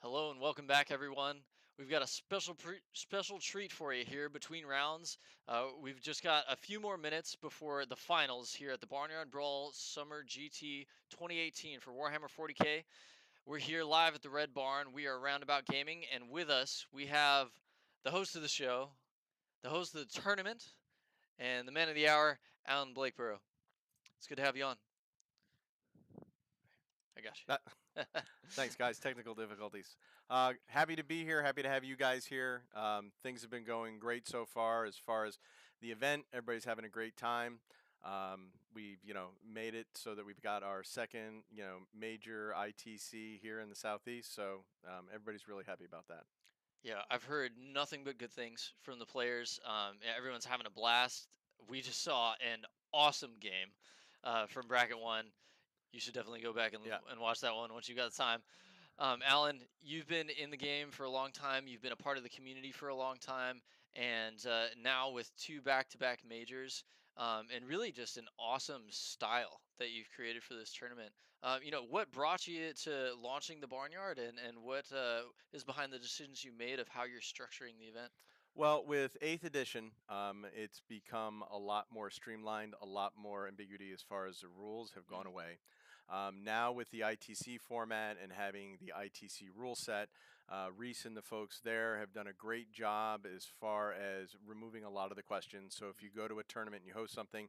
Hello and welcome back, everyone. We've got a special treat for you here between rounds. We've just got a few more minutes before the finals here at the Barnyard Brawl Summer GT 2018 for Warhammer 40K. We're here live at the Red Barn. We are Roundabout Gaming, and with us we have the host of the show, the host of the tournament, and the man of the hour, Alan Blakeborough. It's good to have you on. I got That, you. thanks, guys. Technical difficulties. Happy to be here. Happy to have you guys here. Things have been going great so far as the event. Everybody's having a great time. We've, made it so that we've got our second, major ITC here in the Southeast. So everybody's really happy about that. Yeah, I've heard nothing but good things from the players. Everyone's having a blast. We just saw an awesome game from Bracket One. You should definitely go back and, Yeah. and watch that one once you got the time. Alan, you've been in the game for a long time. You've been a part of the community for a long time, and now with two back-to-back majors, and really just an awesome style that you've created for this tournament. What brought you to launching the Barnyard, and what is behind the decisions you made of how you're structuring the event? Well, with 8th edition, it's become a lot more streamlined, a lot more ambiguity as far as the rules have gone Mm, away. Now, with the ITC format and having the ITC rule set, Reese and the folks there have done a great job as far as removing a lot of the questions. So, if you mm, go to a tournament and you host something,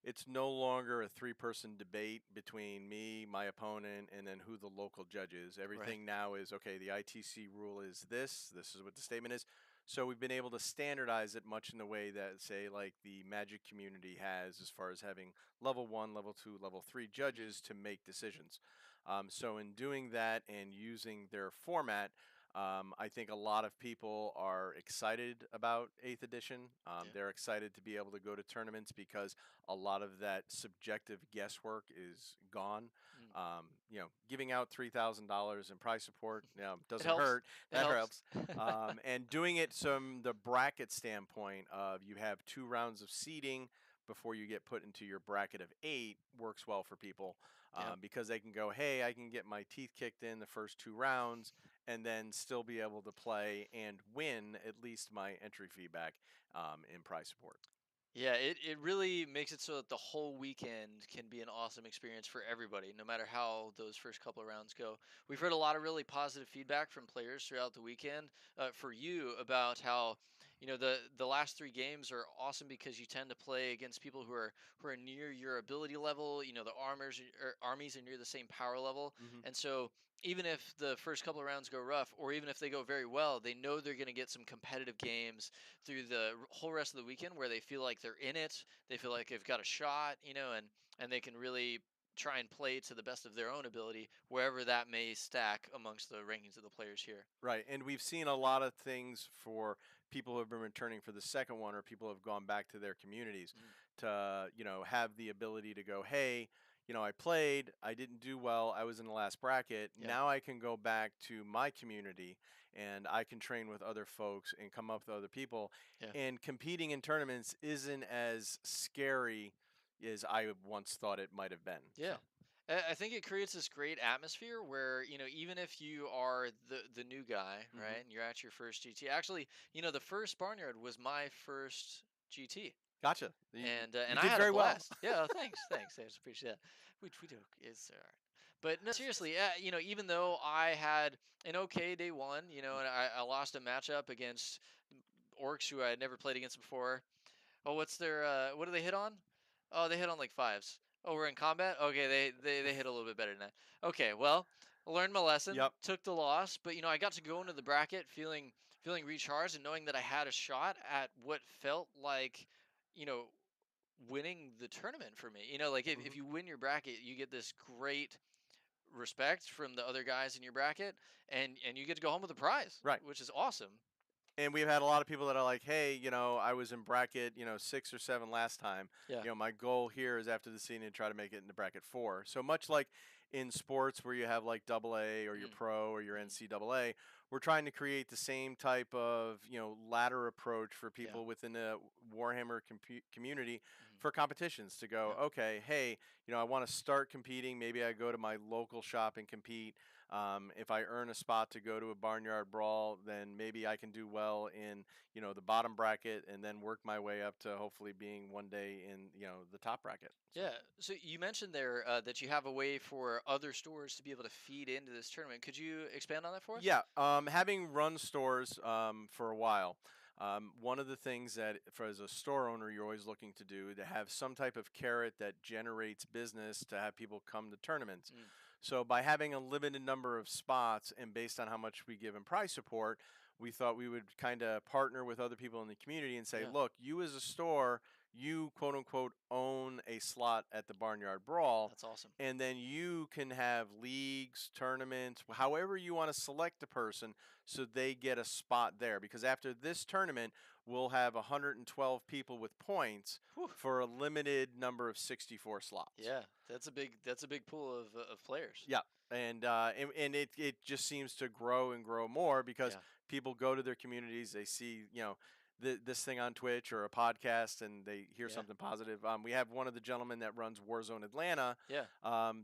it's no longer a three-person debate between me, my opponent, and then who the local judge is. right. Everything now is okay, the ITC rule is this, this is what the statement is. So we've been able to standardize it much in the way that, say, like the Magic community has, as far as having level 1, level 2, level 3 Mm, judges to make decisions. So in doing that and using their format, I think a lot of people are excited about 8th edition. yeah. They're excited to be able to go to tournaments because a lot of that subjective guesswork is gone. Mm. Giving out $3,000 in prize support, It doesn't helps. hurt. It That helps. helps. And doing it from the bracket standpoint of you have 2 rounds of seeding before you get put into your bracket of 8 works well for people Yeah. because they can go, hey, I can get my teeth kicked in the first 2 rounds and then still be able to play and win at least my entry fee back in prize support. Yeah, it really makes it so that the whole weekend can be an awesome experience for everybody, no matter how those first couple of rounds go. We've heard a lot of really positive feedback from players throughout the weekend for you about how, the last three games are awesome because you tend to play against people who are near your ability level. The armies are near the same power level, Hmm. and so even if the first couple of rounds go rough, or even if they go very well, they know they're going to get some competitive games through the whole rest of the weekend where they feel like they're in it. They feel like they've got a shot, and they can really try and play to the best of their own ability wherever that may stack amongst the rankings of the players here. Right. And we've seen a lot of things for people who have been returning for the second one or people who have gone back to their communities Mm, to, have the ability to go, hey, I played, I didn't do well, I was in the last bracket. yeah, Now I can go back to my community and I can train with other folks and come up with other people. yeah. And competing in tournaments isn't as scary as I once thought it might have been. Yeah. I think it creates this great atmosphere where, even if you are the new guy, right, Hmm. and you're at your first GT. Actually, the first Barnyard was my first GT. Gotcha. And You I did had a very well. blast. Yeah, thanks. I just appreciate that. We do. It's all right. But no, seriously, even though I had an okay day one, and I lost a matchup against orcs who I had never played against before. Oh, what's their what do they hit on? Oh, they hit on like fives. Oh, we're in combat? Okay, they hit a little bit better than that. Okay, well, I learned my lesson, Yep. took the loss, but I got to go into the bracket feeling recharged and knowing that I had a shot at what felt like, you know, winning the tournament for me. Like if Hmm. you win your bracket, you get this great respect from the other guys in your bracket, and you get to go home with a prize, Right. which is awesome. And we've had a lot of people that are like, hey, I was in bracket, 6 or 7 last time. Yeah. My goal here is after the season to try to make it into bracket 4. So much like in sports where you have like double A or your Mm, pro or your mm, NCAA, we're trying to create the same type of, ladder approach for yeah. people within the Warhammer community for competitions to go, Yeah. okay, hey, I want to start competing. Maybe I go to my local shop and compete. If I earn a spot to go to a barnyard brawl, then maybe I can do well in, the bottom bracket and then work my way up to hopefully being one day in, the top bracket. So. Yeah. So you mentioned there that you have a way for other stores to be able to feed into this tournament. Could you expand on that for us? Yeah, having run stores for a while, one of the things that, for as a store owner, you're always looking to do to have some type of carrot that generates business to have people come to tournaments. Mm, So by having a limited number of spots and based on how much we give in prize support, we thought we would kind of partner with other people in the community and say, yeah. look, you as a store, you quote unquote own a slot at the Barnyard Brawl, That's awesome. and then you can have leagues, tournaments, however you want to select a person so they get a spot there. Because after this tournament, we'll have 112 people with points Whew. for a limited number of 64 slots. Yeah, that's a big pool of players. Yeah. And it just seems to grow and grow more because Yeah. people go to their communities, they see, this thing on Twitch or a podcast and they hear Yeah. something positive. We have one of the gentlemen that runs Warzone Atlanta Yeah.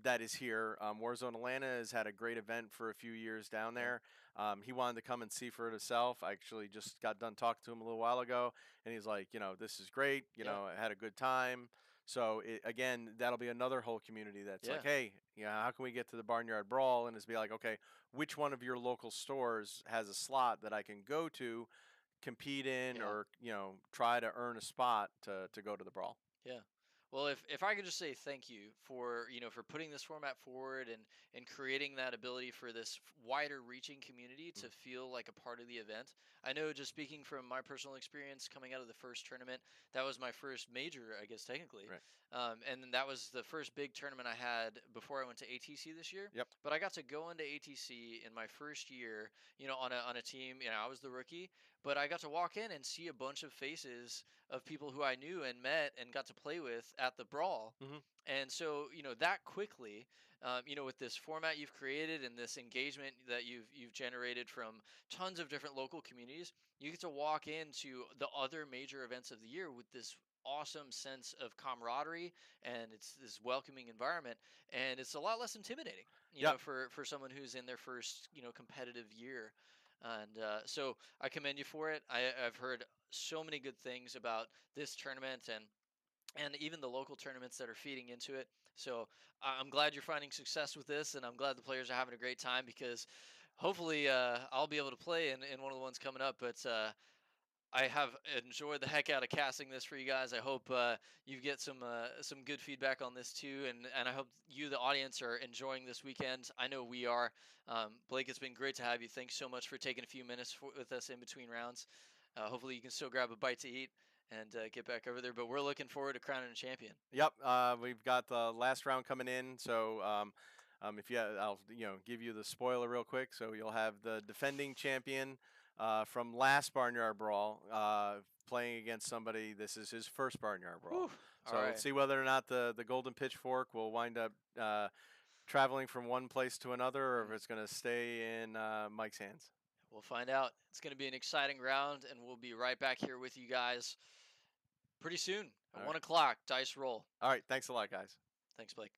that is here. Warzone Atlanta has had a great event for a few years down Yeah. there. He wanted to come and see for it himself. I actually just got done talking to him a little while ago, and he's like, this is great. Yeah. I had a good time. So again, that'll be another whole community that's Yeah. like, hey, how can we get to the Barnyard Brawl? And it's be like, okay, which one of your local stores has a slot that I can go to, compete in, Yeah. or try to earn a spot to go to the brawl? Yeah. Well, if I could just say thank you for for putting this format forward and creating that ability for this wider reaching community to Mm. feel like a part of the event. I know, just speaking from my personal experience coming out of the first tournament, that was my first major, I guess technically, Right. and then that was the first big tournament I had before I went to ATC this year. Yep. But I got to go into ATC in my first year, on a team. I was the rookie, but I got to walk in and see a bunch of faces of people who I knew and met and got to play with at the brawl. Hmm. And so, that quickly, with this format you've created and this engagement that you've generated from tons of different local communities, you get to walk into the other major events of the year with this awesome sense of camaraderie, and it's this welcoming environment, and it's a lot less intimidating, Yep. for someone who's in their first competitive year. And so I commend you for it. I've heard so many good things about this tournament and even the local tournaments that are feeding into it. So I'm glad you're finding success with this, and I'm glad the players are having a great time, because hopefully I'll be able to play in one of the ones coming up. But I have enjoyed the heck out of casting this for you guys. I hope you get some good feedback on this too, and I hope you, the audience, are enjoying this weekend. I know we are. Blake, it's been great to have you. Thanks so much for taking a few minutes with us in between rounds. Hopefully, you can still grab a bite to eat and get back over there. But we're looking forward to crowning a champion. Yep. We've got the last round coming in, so if I'll give you the spoiler real quick. So you'll have the defending champion from last Barnyard Brawl playing against somebody. This is his first Barnyard Brawl. Whew. All So right. see whether or not the golden pitchfork will wind up traveling from one place to another, or if Mm. it's going to stay in Mike's hands. We'll find out. It's going to be an exciting round, and we'll be right back here with you guys pretty soon at All right. 1 o'clock. Dice roll. All right. Thanks a lot, guys. Thanks, Blake.